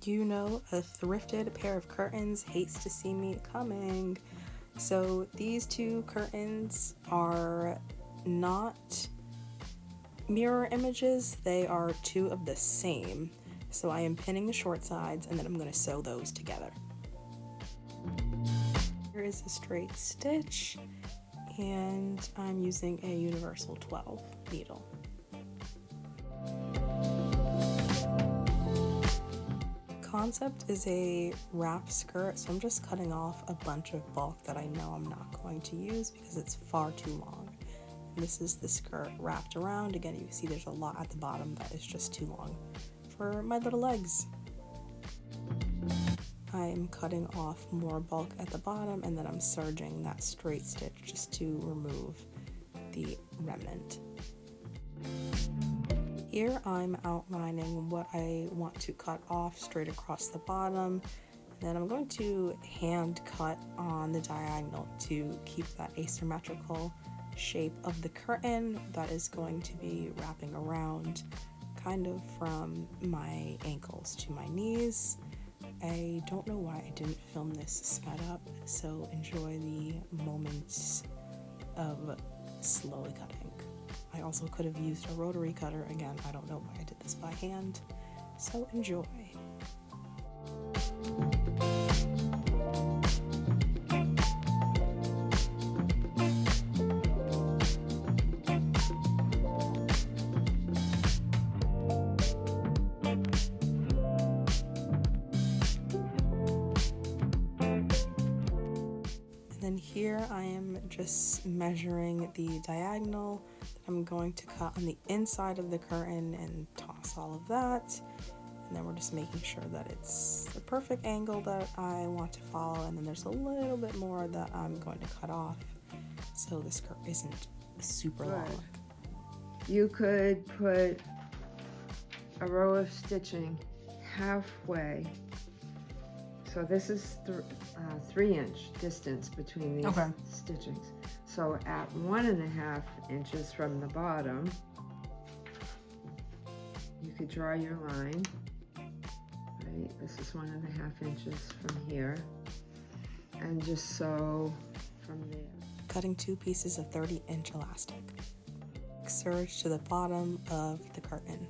You know, a thrifted pair of curtains hates to see me coming. So these two curtains are not mirror images, they are two of the same. So I am pinning the short sides and then I'm going to sew those together. Here is a straight stitch and I'm using a universal 12 needle. Concept is a wrap skirt, so I'm just cutting off a bunch of bulk that I know I'm not going to use because it's far too long. And this is the skirt wrapped around. Again, you can see there's a lot at the bottom that is just too long for my little legs. I'm cutting off more bulk at the bottom and then I'm serging that straight stitch just to remove the remnant. Here I'm outlining what I want to cut off straight across the bottom, and then I'm going to hand cut on the diagonal to keep that asymmetrical shape of the curtain that is going to be wrapping around kind of from my ankles to my knees. I don't know why I didn't film this sped up, so enjoy the moments of slowly cutting. I also could have used a rotary cutter. Again, I don't know why I did this by hand, so enjoy. And then here I am just measuring the diagonal that I'm going to cut on the inside of the curtain and toss all of that. And then we're just making sure that it's the perfect angle that I want to follow. And then there's a little bit more that I'm going to cut off so the skirt isn't super long. You could put a row of stitching halfway. So this is 3-inch distance between these stitchings. So at 1.5 inches from the bottom, you could draw your line. Right, this is 1.5 inches from here, and just sew from there. Cutting 2 pieces of 30-inch elastic. Serge to the bottom of the curtain.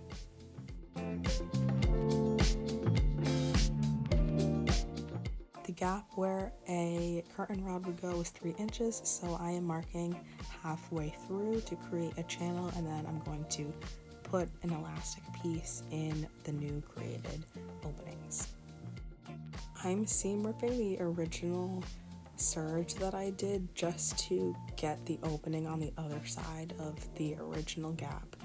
The gap where a curtain rod would go is 3 inches, so I am marking halfway through to create a channel, and then I'm going to put an elastic piece in the new created openings. I'm seam ripping the original serge that I did just to get the opening on the other side of the original gap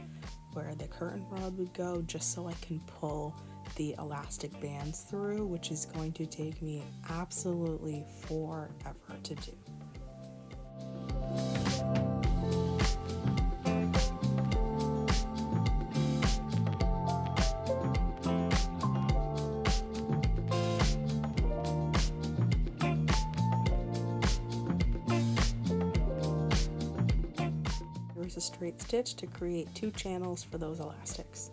where the curtain rod would go, just so I can pull the elastic bands through, which is going to take me absolutely forever to do. Here's a straight stitch to create 2 channels for those elastics.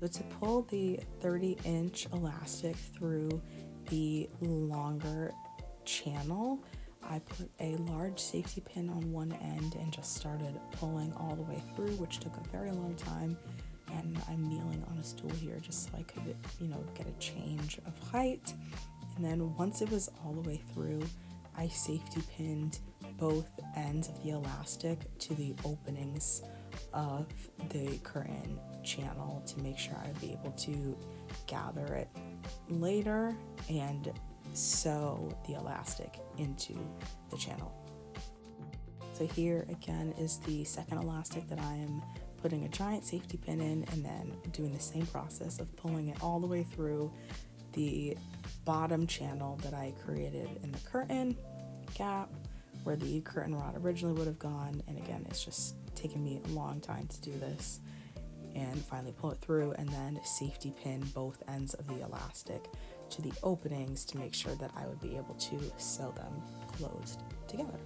So to pull the 30-inch elastic through the longer channel, I put a large safety pin on one end and just started pulling all the way through, which took a very long time. And I'm kneeling on a stool here just so I could, get a change of height. And then once it was all the way through, I safety pinned both ends of the elastic to the openings of the curtain channel to make sure I'd be able to gather it later and sew the elastic into the channel. So here again is the second elastic that I am putting a giant safety pin in, and then doing the same process of pulling it all the way through the bottom channel that I created in the curtain gap where the curtain rod originally would have gone. And again, it's just taken me a long time to do this, and finally pull it through and then safety pin both ends of the elastic to the openings to make sure that I would be able to sew them closed together.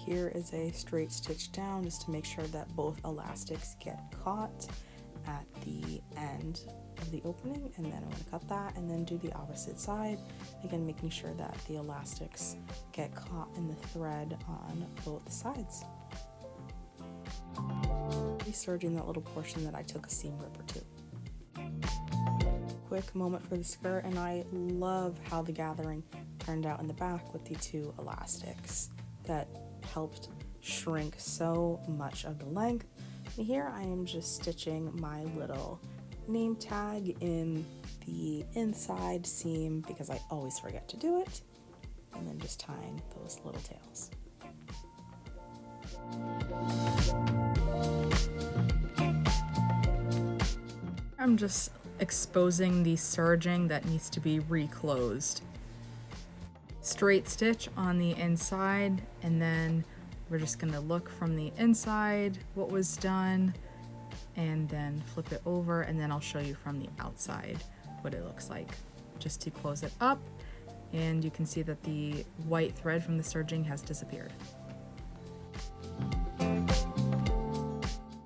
here is a straight stitch down just to make sure that both elastics get caught at the end of the opening, and then I'm going to cut that and then do the opposite side, again making sure that the elastics get caught in the thread on both sides. Reserging that little portion that I took a seam ripper to. Quick moment for the skirt, and I love how the gathering turned out in the back with the two elastics that helped shrink so much of the length. And here I am just stitching my little name tag in the inside seam because I always forget to do it, and then just tying those little tails. I'm just exposing the serging that needs to be reclosed. Straight stitch on the inside, and then we're just going to look from the inside what was done and then flip it over, and then I'll show you from the outside what it looks like just to close it up. And you can see that the white thread from the serging has disappeared.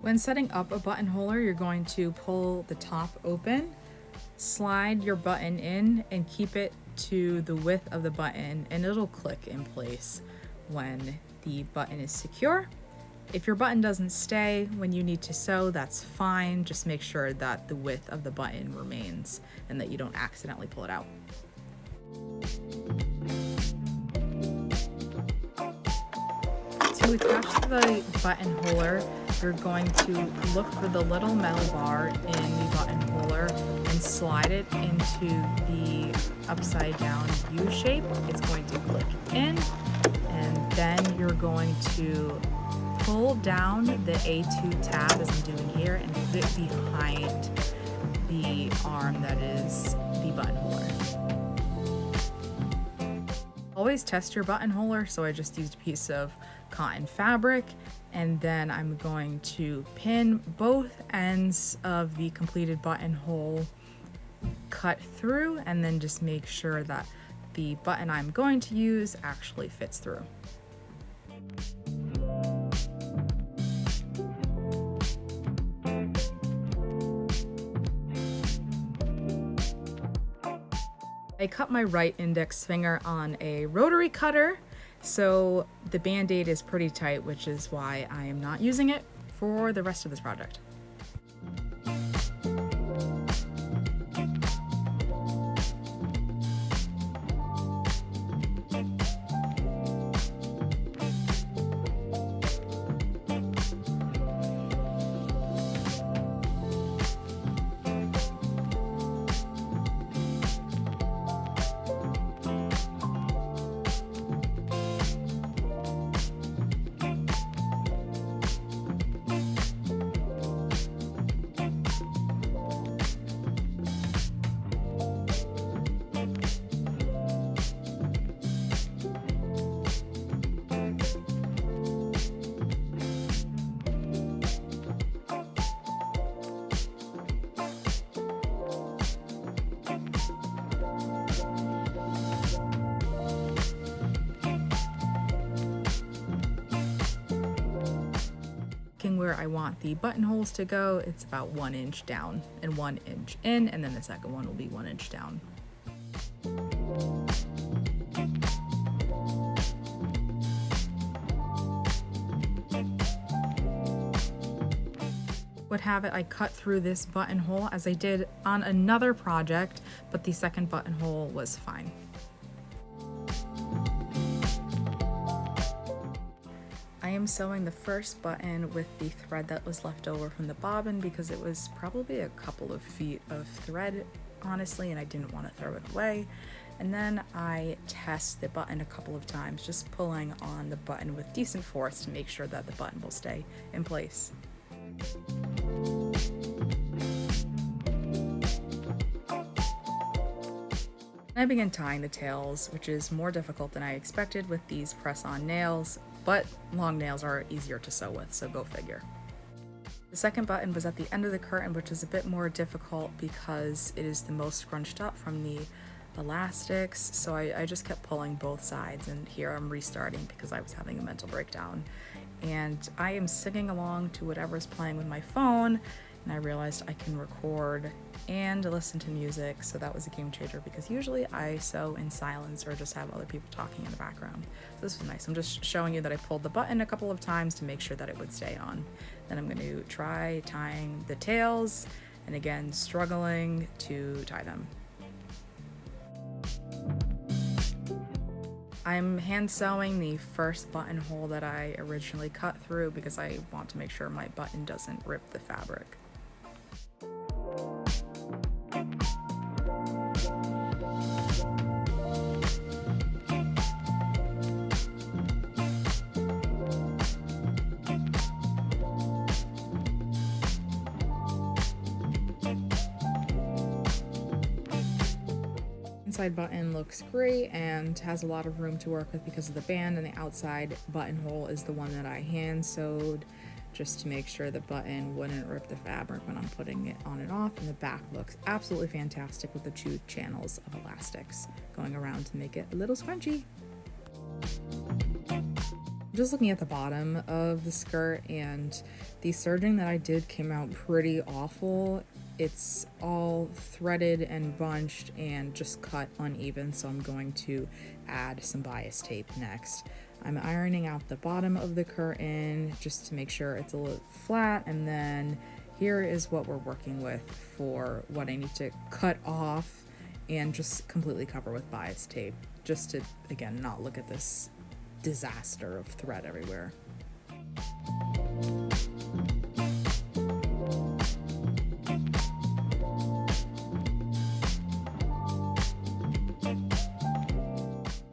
When setting up a buttonholer, you're going to pull the top open, slide your button in, and keep it to the width of the button, and it'll click in place when the button is secure. If your button doesn't stay when you need to sew, that's fine. Just make sure that the width of the button remains and that you don't accidentally pull it out. To attach the buttonholer, you're going to look for the little metal bar in the buttonholer and slide it into the upside down U shape. It's going to click in, and then you're going to pull down the A2 tab as I'm doing here and put it behind the arm that is the buttonholer. Always test your buttonholer, so I just used a piece of cotton fabric, and then I'm going to pin both ends of the completed buttonhole cut through, and then just make sure that the button I'm going to use actually fits through. I cut my right index finger on a rotary cutter, so the band-aid is pretty tight, which is why I am not using it for the rest of this project. Where I want the buttonholes to go, it's about 1 inch down and 1 inch in, and then the second one will be 1 inch down. Would have it I cut through this buttonhole as I did on another project, but the second buttonhole was fine. I am sewing the first button with the thread that was left over from the bobbin because it was probably a couple of feet of thread, honestly, and I didn't want to throw it away. And then I test the button a couple of times, just pulling on the button with decent force to make sure that the button will stay in place. I began tying the tails, which is more difficult than I expected with these press-on nails, but long nails are easier to sew with, so go figure. The second button was at the end of the curtain, which is a bit more difficult because it is the most scrunched up from the elastics, so I just kept pulling both sides, and here I'm restarting because I was having a mental breakdown. And I am singing along to whatever's playing with my phone, and I realized I can record and listen to music, so that was a game changer because usually I sew in silence or just have other people talking in the background. So this was nice. I'm just showing you that I pulled the button a couple of times to make sure that it would stay on. Then I'm going to try tying the tails, and again, struggling to tie them. I'm hand sewing the first buttonhole that I originally cut through because I want to make sure my button doesn't rip the fabric. Inside button looks great and has a lot of room to work with because of the band, and the outside buttonhole is the one that I hand sewed just to make sure the button wouldn't rip the fabric when I'm putting it on and off. And the back looks absolutely fantastic with the 2 channels of elastics going around to make it a little scrunchy. Just looking at the bottom of the skirt, and the serging that I did came out pretty awful. It's all threaded and bunched and just cut uneven, so I'm going to add some bias tape next. I'm ironing out the bottom of the curtain just to make sure it's a little flat, and then here is what we're working with for what I need to cut off and just completely cover with bias tape, just to, again, not look at this disaster of thread everywhere.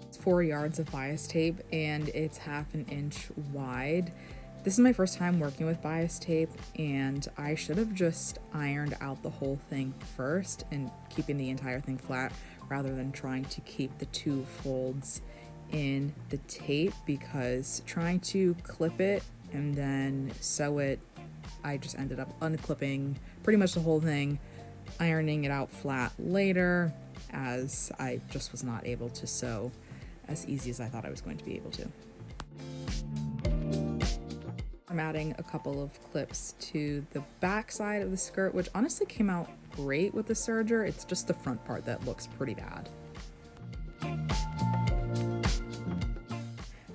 It's 4 yards of bias tape and it's 1/2 inch wide. This is my first time working with bias tape, and I should have just ironed out the whole thing first and keeping the entire thing flat rather than trying to keep the 2 folds in the tape, because trying to clip it and then sew it, I just ended up unclipping pretty much the whole thing, ironing it out flat later, as I just was not able to sew as easy as I thought I was going to be able to. I'm adding a couple of clips to the back side of the skirt, which honestly came out great with the serger. It's just the front part that looks pretty bad.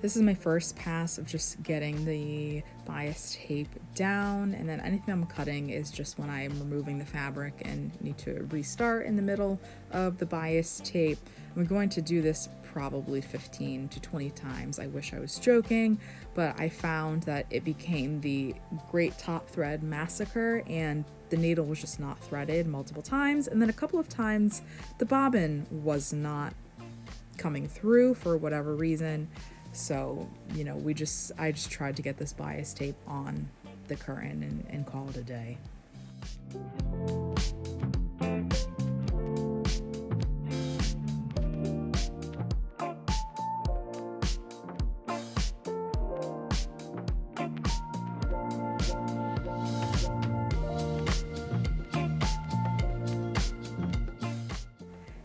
This is my first pass of just getting the bias tape down, and then anything I'm cutting is just when I'm removing the fabric and need to restart in the middle of the bias tape. I'm going to do this probably 15 to 20 times. I wish I was joking, but I found that it became the great top thread massacre, and the needle was just not threaded multiple times, and then a couple of times the bobbin was not coming through for whatever reason. So, you know, I just tried to get this bias tape on the curtain and call it a day.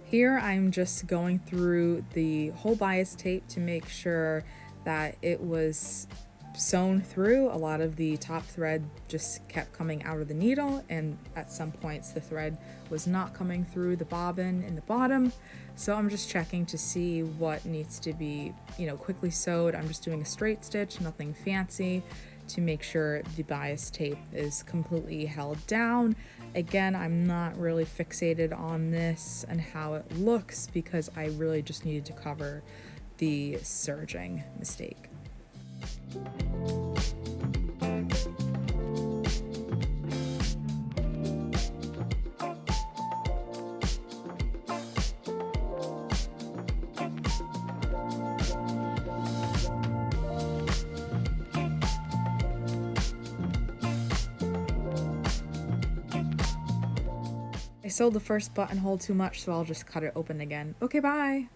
Here I'm just going through the whole bias tape to make sure that it was sewn through. A lot of the top thread just kept coming out of the needle, and at some points the thread was not coming through the bobbin in the bottom. So I'm just checking to see what needs to be, quickly sewed. I'm just doing a straight stitch, nothing fancy, to make sure the bias tape is completely held down. Again, I'm not really fixated on this and how it looks because I really just needed to cover the serging mistake. I sewed the first buttonhole too much, so I'll just cut it open again. Okay, bye!